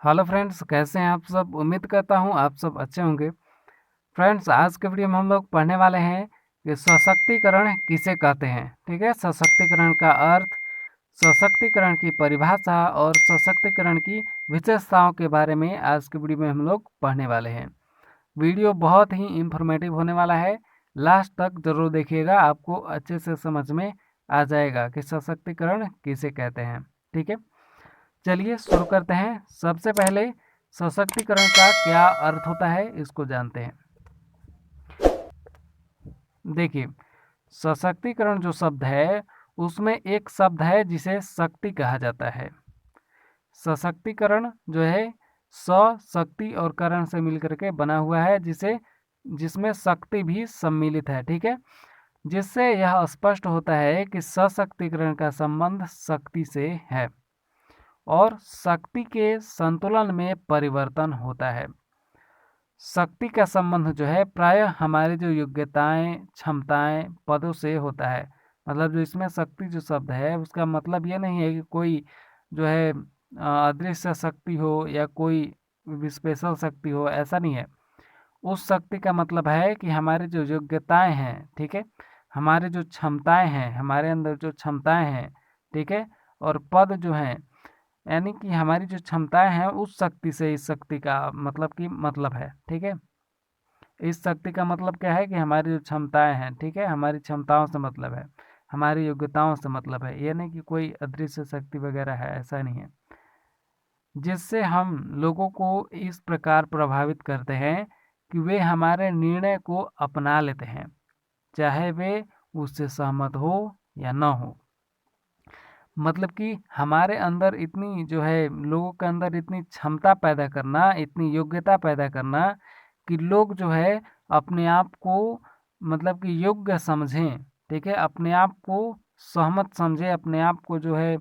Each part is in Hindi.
हेलो फ्रेंड्स, कैसे हैं आप सब। उम्मीद करता हूं आप सब अच्छे होंगे। फ्रेंड्स, आज के वीडियो में हम लोग पढ़ने वाले हैं कि सशक्तिकरण किसे कहते हैं। ठीक है, सशक्तिकरण का अर्थ, सशक्तिकरण की परिभाषा और सशक्तिकरण की विशेषताओं के बारे में आज के वीडियो में हम लोग पढ़ने वाले हैं। वीडियो बहुत ही इंफॉर्मेटिव होने वाला है, लास्ट तक जरूर देखिएगा, आपको अच्छे से समझ में आ जाएगा कि सशक्तिकरण किसे कहते हैं। ठीक है, चलिए शुरू करते हैं। सबसे पहले सशक्तिकरण का क्या अर्थ होता है इसको जानते हैं। देखिए, सशक्तिकरण जो शब्द है उसमें एक शब्द है जिसे शक्ति कहा जाता है। सशक्तिकरण जो है शक्ति और करण से मिलकर के बना हुआ है, जिसमें शक्ति भी सम्मिलित है। ठीक है, जिससे यह स्पष्ट होता है कि सशक्तिकरण का संबंध शक्ति से है और शक्ति के संतुलन में परिवर्तन होता है। शक्ति का संबंध जो है प्रायः हमारी जो योग्यताएं, क्षमताएं, पदों से होता है। मतलब जो इसमें शक्ति जो शब्द है उसका मतलब ये नहीं है कि कोई जो है अदृश्य शक्ति हो या कोई स्पेशल शक्ति हो, ऐसा नहीं है। उस शक्ति का मतलब है कि हमारी जो योग्यताएं हैं, ठीक है, हमारे जो क्षमताएं हैं, हमारे अंदर जो क्षमताएं हैं, ठीक है, और पद जो हैं, यानी कि हमारी जो क्षमताएं हैं उस शक्ति से इस शक्ति का मतलब है। ठीक है, इस शक्ति का मतलब क्या है कि हमारी जो क्षमताएं हैं, ठीक है, हमारी क्षमताओं से मतलब है, हमारी योग्यताओं से मतलब है। ये नहीं कि कोई अदृश्य शक्ति वगैरह है, ऐसा नहीं है। जिससे हम लोगों को इस प्रकार प्रभावित करते हैं कि वे हमारे निर्णय को अपना लेते हैं, चाहे वे उससे सहमत हो या न हो। मतलब कि हमारे अंदर इतनी जो है, लोगों के अंदर इतनी क्षमता पैदा करना, इतनी योग्यता पैदा करना कि लोग जो है अपने आप को मतलब कि योग्य समझें। ठीक है, अपने आप को सहमत समझें, अपने आप को जो है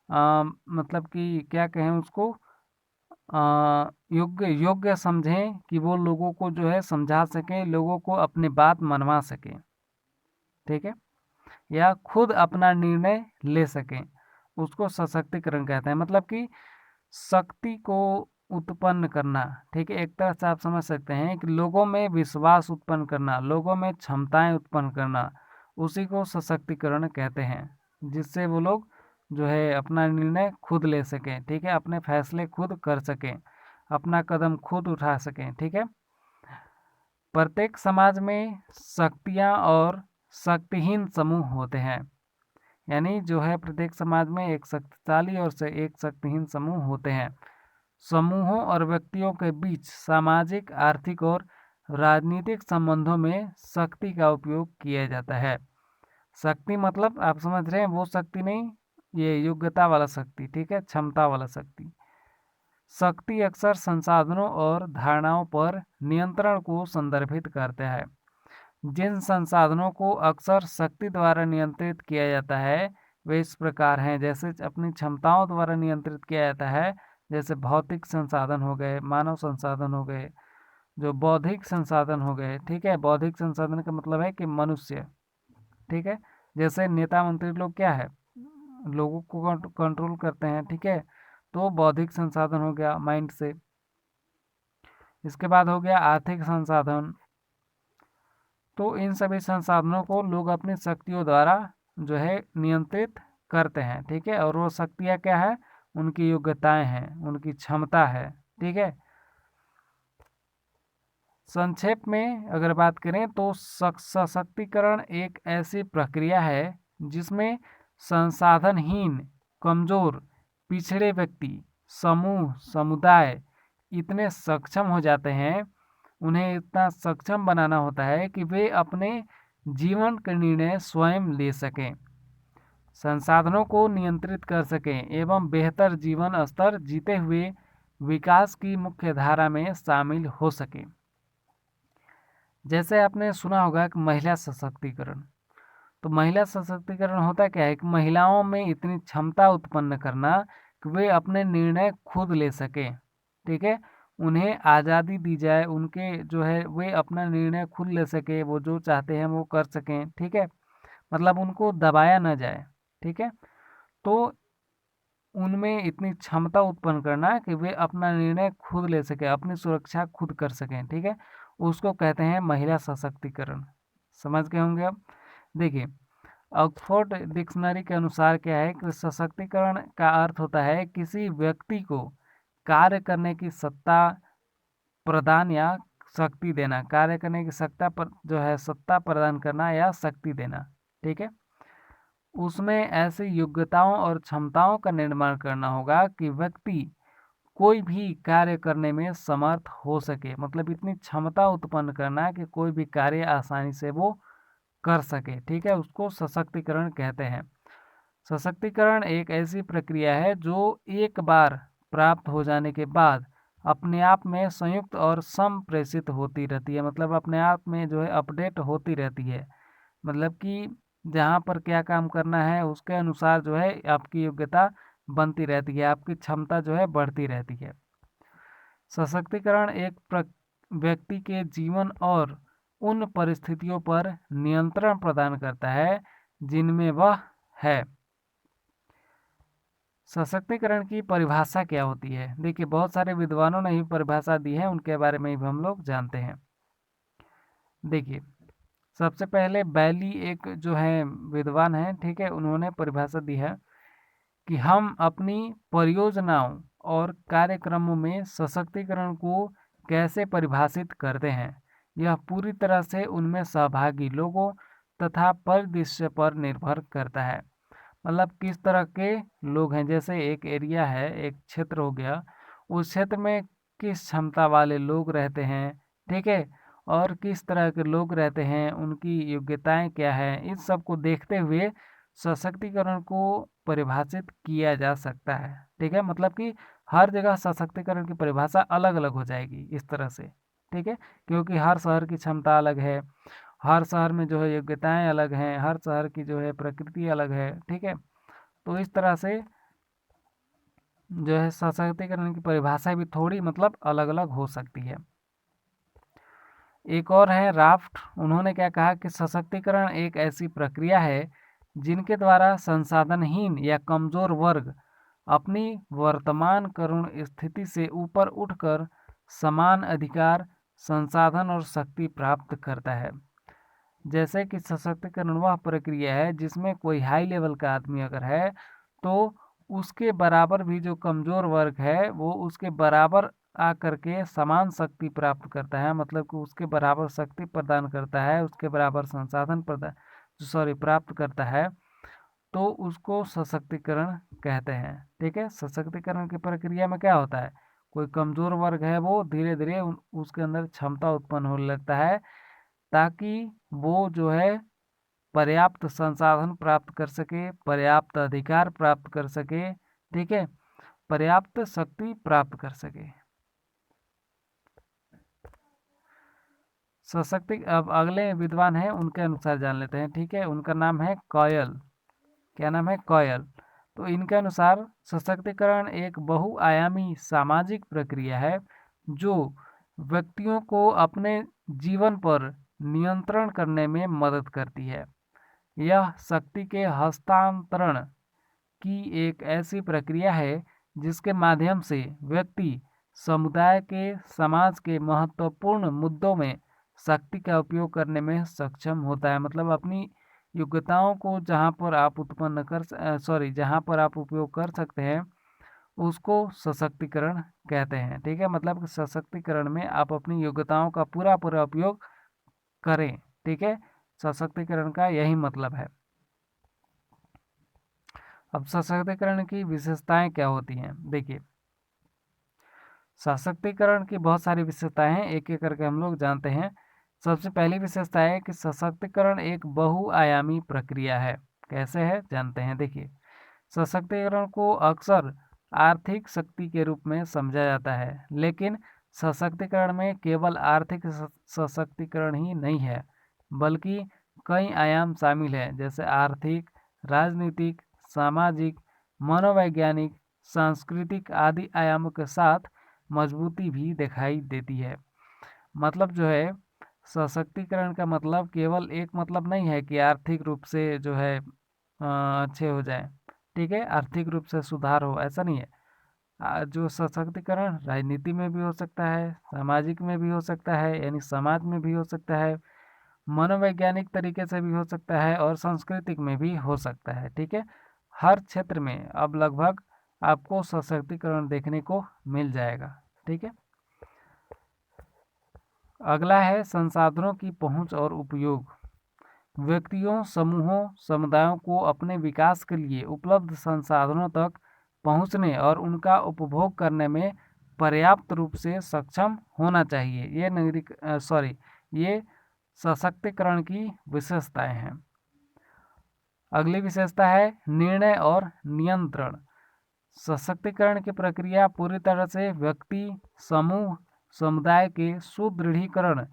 मतलब कि क्या कहें उसको, योग्य योग्य समझें कि वो लोगों को जो है समझा सकें, लोगों को अपनी बात मनवा सकें। ठीक है, या खुद अपना निर्णय ले सकें, उसको सशक्तिकरण कहते हैं। मतलब कि शक्ति को उत्पन्न करना। ठीक है, एक तरह से आप समझ सकते हैं कि लोगों में विश्वास उत्पन्न करना, लोगों में क्षमताएं उत्पन्न करना, उसी को सशक्तिकरण कहते हैं। जिससे वो लोग जो है अपना निर्णय खुद ले सकें, ठीक है, अपने फैसले खुद कर सकें, अपना कदम खुद उठा सकें। ठीक है, प्रत्येक समाज में शक्तियाँ और शक्तिहीन समूह होते हैं। यानी जो है प्रत्येक समाज में एक शक्तिशाली और से एक शक्तिहीन समूह होते हैं। समूहों और व्यक्तियों के बीच सामाजिक, आर्थिक और राजनीतिक संबंधों में शक्ति का उपयोग किया जाता है। शक्ति मतलब आप समझ रहे हैं, वो शक्ति नहीं, ये योग्यता वाला शक्ति, ठीक है, क्षमता वाला शक्ति। शक्ति अक्सर संसाधनों और धारणाओं पर नियंत्रण को संदर्भित करता है। जिन संसाधनों को अक्सर शक्ति द्वारा नियंत्रित किया जाता है वे इस प्रकार हैं। जैसे अपनी क्षमताओं द्वारा नियंत्रित किया जाता है, जैसे भौतिक संसाधन हो गए, मानव संसाधन हो गए, जो बौद्धिक संसाधन हो गए। ठीक है, बौद्धिक संसाधन का मतलब है कि मनुष्य। ठीक है, जैसे नेता मंत्री लोग क्या है, लोगों को कंट्रोल करते हैं। ठीक है, तो बौद्धिक संसाधन हो गया माइंड से। इसके बाद हो गया आर्थिक संसाधन। तो इन सभी संसाधनों को लोग अपनी शक्तियों द्वारा जो है नियंत्रित करते हैं। ठीक है, और वो शक्तियाँ क्या है, उनकी योग्यताएं हैं, उनकी क्षमता है। ठीक है, संक्षेप में अगर बात करें तो सशक्तिकरण एक ऐसी प्रक्रिया है जिसमें संसाधनहीन, कमजोर, पिछड़े व्यक्ति, समूह, समुदाय इतने सक्षम हो जाते हैं, उन्हें इतना सक्षम बनाना होता है कि वे अपने जीवन के निर्णय स्वयं ले सकें, संसाधनों को नियंत्रित कर सकें एवं बेहतर जीवन स्तर जीते हुए विकास की मुख्य धारा में शामिल हो सकें। जैसे आपने सुना होगा कि महिला सशक्तिकरण, तो महिला सशक्तिकरण होता क्या है कि महिलाओं में इतनी क्षमता उत्पन्न करना कि वे अपने निर्णय खुद ले सकें। ठीक है, उन्हें आज़ादी दी जाए, उनके जो है वे अपना निर्णय खुद ले सके, वो जो चाहते हैं वो कर सकें। ठीक है, मतलब उनको दबाया ना जाए। ठीक है, तो उनमें इतनी क्षमता उत्पन्न करना कि वे अपना निर्णय खुद ले सकें, अपनी सुरक्षा खुद कर सकें, ठीक है। उसको कहते हैं महिला सशक्तिकरण। समझ गए होंगे अब। देखिए, ऑक्सफोर्ड डिक्शनरी के अनुसार क्या है कि सशक्तिकरण का अर्थ होता है किसी व्यक्ति को कार्य करने की सत्ता प्रदान या शक्ति देना, कार्य करने की सत्ता पर जो है सत्ता प्रदान करना या शक्ति देना, ठीक है। उसमें ऐसी योग्यताओं और क्षमताओं का निर्माण करना होगा कि व्यक्ति कोई भी कार्य करने में समर्थ हो सके, मतलब इतनी क्षमता उत्पन्न करना कि कोई भी कार्य आसानी से वो कर सके, ठीक है। उसको सशक्तिकरण कहते हैं। सशक्तिकरण एक ऐसी प्रक्रिया है जो एक बार प्राप्त हो जाने के बाद अपने आप में संयुक्त और संप्रेषित होती रहती है, मतलब अपने आप में जो है अपडेट होती रहती है, मतलब कि जहाँ पर क्या काम करना है उसके अनुसार जो है आपकी योग्यता बनती रहती है, आपकी क्षमता जो है बढ़ती रहती है। सशक्तिकरण एक व्यक्ति के जीवन और उन परिस्थितियों पर नियंत्रण प्रदान करता है जिनमें वह है। सशक्तिकरण की परिभाषा क्या होती है? देखिए, बहुत सारे विद्वानों ने ही परिभाषा दी है, उनके बारे में भी हम लोग जानते हैं। देखिए, सबसे पहले बैली एक जो है विद्वान है, ठीक है, उन्होंने परिभाषा दी है कि हम अपनी परियोजनाओं और कार्यक्रमों में सशक्तिकरण को कैसे परिभाषित करते हैं। यह पूरी तरह से उनमें सहभागी लोगों तथा परिदृश्य पर निर्भर करता है, मतलब किस तरह के लोग हैं। जैसे एक एरिया है, एक क्षेत्र हो गया, उस क्षेत्र में किस क्षमता वाले लोग रहते हैं, ठीक है, और किस तरह के लोग रहते हैं, उनकी योग्यताएं क्या हैं, इस सब को देखते हुए सशक्तिकरण को परिभाषित किया जा सकता है, ठीक है। मतलब कि हर जगह सशक्तिकरण की परिभाषा अलग अलग हो जाएगी इस तरह से, ठीक है, क्योंकि हर शहर की क्षमता अलग है, हर शहर में जो है योग्यताएं अलग हैं, हर शहर की जो है प्रकृति अलग है, ठीक है। तो इस तरह से जो है सशक्तिकरण की परिभाषा भी थोड़ी मतलब अलग अलग हो सकती है। एक और है राफ्ट, उन्होंने क्या कहा कि सशक्तिकरण एक ऐसी प्रक्रिया है जिनके द्वारा संसाधनहीन या कमजोर वर्ग अपनी वर्तमान करुण स्थिति से ऊपर उठकर समान अधिकार, संसाधन और शक्ति प्राप्त करता है। जैसे कि सशक्तिकरण वह प्रक्रिया है जिसमें कोई हाई लेवल का आदमी अगर है तो उसके बराबर भी जो कमज़ोर वर्ग है वो उसके बराबर आकर के समान शक्ति प्राप्त करता है, मतलब कि उसके बराबर शक्ति प्रदान करता है, उसके बराबर संसाधन प्राप्त करता है, तो उसको सशक्तिकरण कहते हैं, ठीक है। सशक्तिकरण की प्रक्रिया में क्या होता है, कोई कमज़ोर वर्ग है वो धीरे धीरे उसके अंदर क्षमता उत्पन्न होने लगता है ताकि वो जो है पर्याप्त संसाधन प्राप्त कर सके, पर्याप्त अधिकार प्राप्त कर सके, ठीक है, पर्याप्त शक्ति प्राप्त कर सके। अब अगले विद्वान हैं उनके अनुसार जान लेते हैं, ठीक है। उनका नाम है कॉयल। क्या नाम है? कॉयल। तो इनके अनुसार सशक्तिकरण एक बहुआयामी सामाजिक प्रक्रिया है जो व्यक्तियों को अपने जीवन पर नियंत्रण करने में मदद करती है। यह शक्ति के हस्तांतरण की एक ऐसी प्रक्रिया है जिसके माध्यम से व्यक्ति समुदाय के, समाज के महत्वपूर्ण मुद्दों में शक्ति का उपयोग करने में सक्षम होता है, मतलब अपनी योग्यताओं को जहाँ पर आप उपयोग कर सकते हैं उसको सशक्तिकरण कहते हैं, ठीक है। मतलब कि सशक्तिकरण में आप अपनी योग्यताओं का पूरा पूरा उपयोग करें, ठीक है, सशक्तिकरण का यही मतलब है। अब सशक्तिकरण की विशेषताएं क्या होती हैं? देखिए, सशक्तिकरण की बहुत सारी विशेषताएं हैं, एक एक करके हम लोग जानते हैं। सबसे पहली विशेषता है कि सशक्तिकरण एक बहुआयामी प्रक्रिया है। कैसे है जानते हैं। देखिए, सशक्तिकरण को अक्सर आर्थिक शक्ति के रूप में समझा जाता है, लेकिन सशक्तिकरण में केवल आर्थिक सशक्तिकरण ही नहीं है बल्कि कई आयाम शामिल हैं, जैसे आर्थिक, राजनीतिक, सामाजिक, मनोवैज्ञानिक, सांस्कृतिक आदि आयामों के साथ मजबूती भी दिखाई देती है। मतलब जो है सशक्तिकरण का मतलब केवल एक मतलब नहीं है कि आर्थिक रूप से जो है अच्छे हो जाए, ठीक है, आर्थिक रूप से सुधार हो, ऐसा नहीं है। जो सशक्तिकरण राजनीति में भी हो सकता है, सामाजिक में भी हो सकता है, यानी समाज में भी हो सकता है, मनोवैज्ञानिक तरीके से भी हो सकता है और सांस्कृतिक में भी हो सकता है। ठीक है, हर क्षेत्र में अब लगभग आपको सशक्तिकरण देखने को मिल जाएगा। ठीक है, अगला है संसाधनों की पहुंच और उपयोग। व्यक्तियों, समूहों, समुदायों को अपने विकास के लिए उपलब्ध संसाधनों तक पहुंचने और उनका उपभोग करने में पर्याप्त रूप से सक्षम होना चाहिए। ये सशक्तिकरण की विशेषताएं हैं। अगली विशेषता है निर्णय और नियंत्रण। सशक्तिकरण की प्रक्रिया पूरी तरह से व्यक्ति, समूह, समुदाय के सुदृढ़ीकरण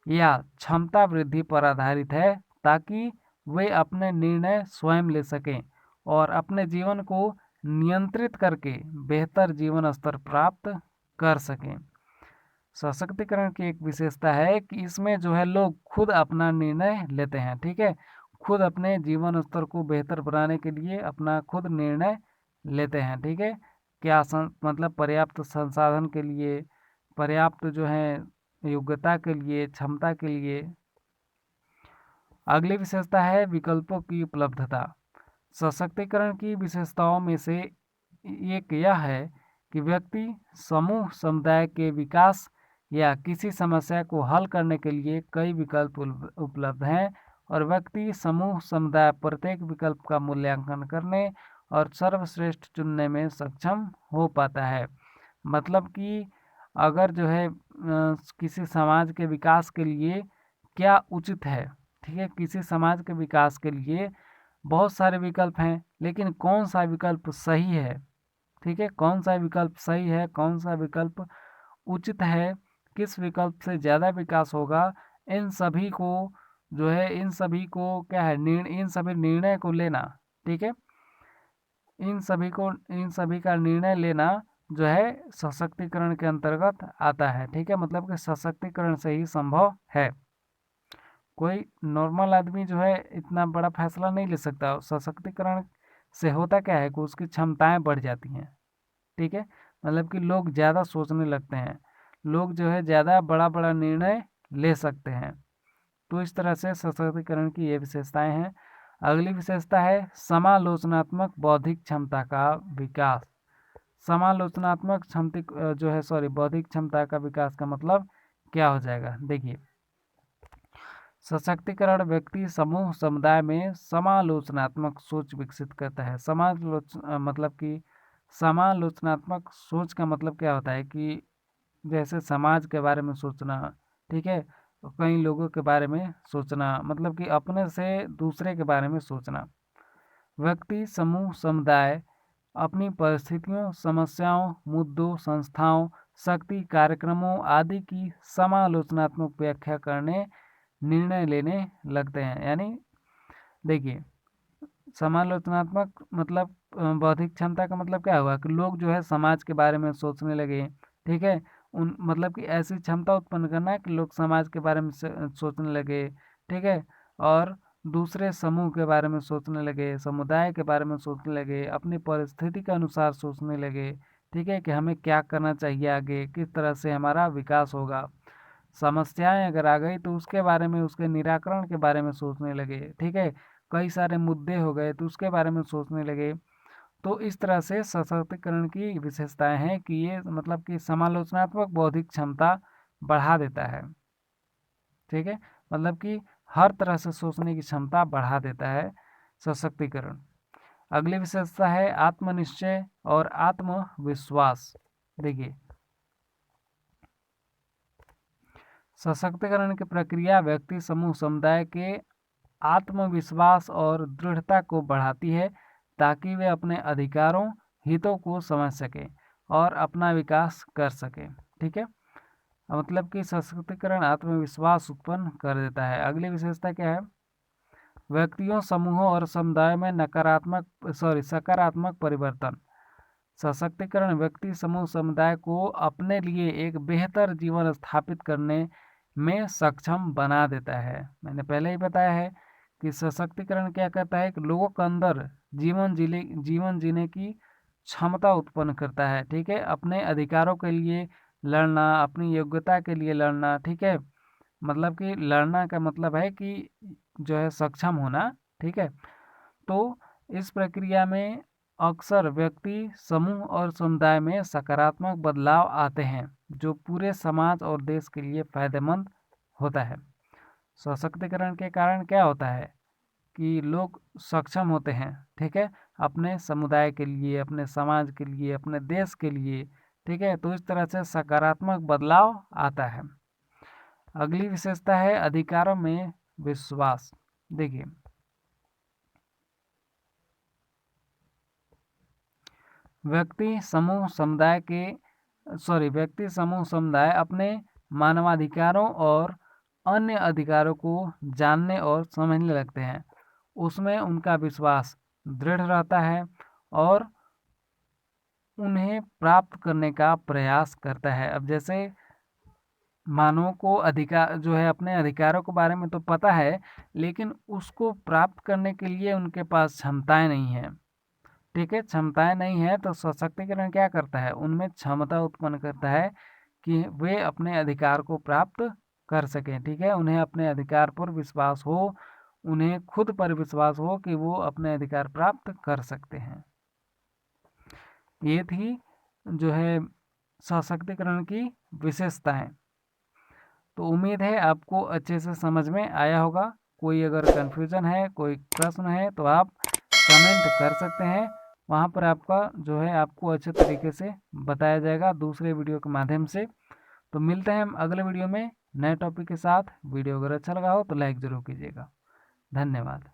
या क्षमता वृद्धि पर आधारित है, ताकि वे अपने निर्णय स्वयं ले सकें और अपने जीवन को नियंत्रित करके बेहतर जीवन स्तर प्राप्त कर सकें। सशक्तिकरण की एक विशेषता है कि इसमें जो है लोग खुद अपना निर्णय लेते हैं। ठीक है, खुद अपने जीवन स्तर को बेहतर बनाने के लिए अपना खुद निर्णय लेते हैं। ठीक है, क्या मतलब पर्याप्त संसाधन के लिए, पर्याप्त जो है योग्यता के लिए, क्षमता के लिए। अगली विशेषता है विकल्पों की उपलब्धता। सशक्तिकरण की विशेषताओं में से एक यह है कि व्यक्ति, समूह, समुदाय के विकास या किसी समस्या को हल करने के लिए कई विकल्प उपलब्ध हैं और व्यक्ति, समूह, समुदाय प्रत्येक विकल्प का मूल्यांकन करने और सर्वश्रेष्ठ चुनने में सक्षम हो पाता है। मतलब कि अगर जो है किसी समाज के विकास के लिए क्या उचित है, ठीक है, किसी समाज के विकास के लिए बहुत सारे विकल्प हैं, लेकिन कौन सा विकल्प सही है, ठीक है, कौन सा विकल्प सही है, कौन सा विकल्प उचित है, किस विकल्प से ज़्यादा विकास होगा, इन सभी को जो है, इन सभी को क्या है, इन सभी निर्णय को लेना, ठीक है, इन सभी का निर्णय लेना जो है सशक्तिकरण के अंतर्गत आता है। ठीक है, मतलब कि सशक्तिकरण से ही संभव है। कोई नॉर्मल आदमी जो है इतना बड़ा फैसला नहीं ले सकता। सशक्तिकरण से होता क्या है कि उसकी क्षमताएं बढ़ जाती हैं। ठीक है, मतलब कि लोग ज़्यादा सोचने लगते हैं, लोग जो है ज़्यादा बड़ा बड़ा निर्णय ले सकते हैं। तो इस तरह से सशक्तिकरण की ये विशेषताएं हैं। अगली विशेषता है समालोचनात्मक बौद्धिक क्षमता का विकास। समालोचनात्मक क्षमता जो है बौद्धिक क्षमता का विकास का मतलब क्या हो जाएगा, देखिए। सशक्तिकरण व्यक्ति, समूह, समुदाय में समालोचनात्मक सोच विकसित करता है। मतलब कि समालोचनात्मक सोच का मतलब क्या होता है कि जैसे समाज के बारे में सोचना, ठीक है, कई लोगों के बारे में सोचना, मतलब कि अपने से दूसरे के बारे में सोचना। व्यक्ति, समूह, समुदाय अपनी परिस्थितियों, समस्याओं, मुद्दों, संस्थाओं, शक्ति, कार्यक्रमों आदि की समालोचनात्मक व्याख्या करने, निर्णय लेने लगते हैं। यानी देखिए, समालोचनात्मक मतलब बौद्धिक क्षमता का मतलब क्या हुआ कि लोग जो है समाज के बारे में सोचने लगे। ठीक है, उन मतलब कि ऐसी क्षमता उत्पन्न करना है कि लोग समाज के बारे में सोचने लगे। ठीक है, और दूसरे समूह के बारे में सोचने लगे, समुदाय के बारे में सोचने लगे, अपनी परिस्थिति के अनुसार सोचने लगे। ठीक है, कि हमें क्या करना चाहिए, आगे किस तरह से हमारा विकास होगा। समस्याएं अगर आ गई तो उसके बारे में, उसके निराकरण के बारे में सोचने लगे। ठीक है, कई सारे मुद्दे हो गए तो उसके बारे में सोचने लगे। तो इस तरह से सशक्तिकरण की विशेषताएं हैं कि ये मतलब कि समालोचनात्मक बौद्धिक क्षमता बढ़ा देता है। ठीक है, मतलब कि हर तरह से सोचने की क्षमता बढ़ा देता है सशक्तिकरण। अगली विशेषता है आत्मनिश्चय और आत्मविश्वास। देखिए, सशक्तिकरण की प्रक्रिया व्यक्ति, समूह, समुदाय के आत्मविश्वास और दृढ़ता को बढ़ाती है, ताकि वे अपने अधिकारों, हितों को समझ सकें और अपना विकास कर सकें। ठीक है, मतलब कि सशक्तिकरण आत्मविश्वास उत्पन्न कर देता है। अगली विशेषता क्या है, व्यक्तियों, समूहों और समुदाय में सकारात्मक परिवर्तन। सशक्तिकरण व्यक्ति, समूह, समुदाय को अपने लिए एक बेहतर जीवन स्थापित करने में सक्षम बना देता है। मैंने पहले ही बताया है कि सशक्तिकरण क्या करता है कि लोगों के अंदर जीवन जीने की क्षमता उत्पन्न करता है। ठीक है, अपने अधिकारों के लिए लड़ना, अपनी योग्यता के लिए लड़ना। ठीक है, मतलब कि लड़ना का मतलब है कि जो है सक्षम होना। ठीक है, तो इस प्रक्रिया में अक्सर व्यक्ति, समूह और समुदाय में सकारात्मक बदलाव आते हैं जो पूरे समाज और देश के लिए फायदेमंद होता है। सशक्तिकरण के कारण क्या होता है कि लोग सक्षम होते हैं। ठीक है, अपने समुदाय के लिए, अपने समाज के लिए, अपने देश के लिए। ठीक है, तो इस तरह से सकारात्मक बदलाव आता है। अगली विशेषता है अधिकारों में विश्वास। देखिए, व्यक्ति समूह समुदाय अपने मानवाधिकारों और अन्य अधिकारों को जानने और समझने लगते हैं। उसमें उनका विश्वास दृढ़ रहता है और उन्हें प्राप्त करने का प्रयास करता है। अब जैसे मानव को अधिकार जो है, अपने अधिकारों के बारे में तो पता है, लेकिन उसको प्राप्त करने के लिए उनके पास क्षमताएं नहीं है। ठीक है, क्षमताएं नहीं है तो सशक्तिकरण क्या करता है, उनमें क्षमता उत्पन्न करता है कि वे अपने अधिकार को प्राप्त कर सकें। ठीक है, उन्हें अपने अधिकार पर विश्वास हो, उन्हें खुद पर विश्वास हो कि वो अपने अधिकार प्राप्त कर सकते हैं। ये थी जो है सशक्तिकरण की विशेषताएं। तो उम्मीद है आपको अच्छे से समझ में आया होगा। कोई अगर कन्फ्यूज़न है, कोई प्रश्न है, तो आप कमेंट कर सकते हैं। वहाँ पर आपका जो है आपको अच्छे तरीके से बताया जाएगा दूसरे वीडियो के माध्यम से। तो मिलते हैं हम अगले वीडियो में नए टॉपिक के साथ। वीडियो अगर अच्छा लगा हो तो लाइक ज़रूर कीजिएगा। धन्यवाद।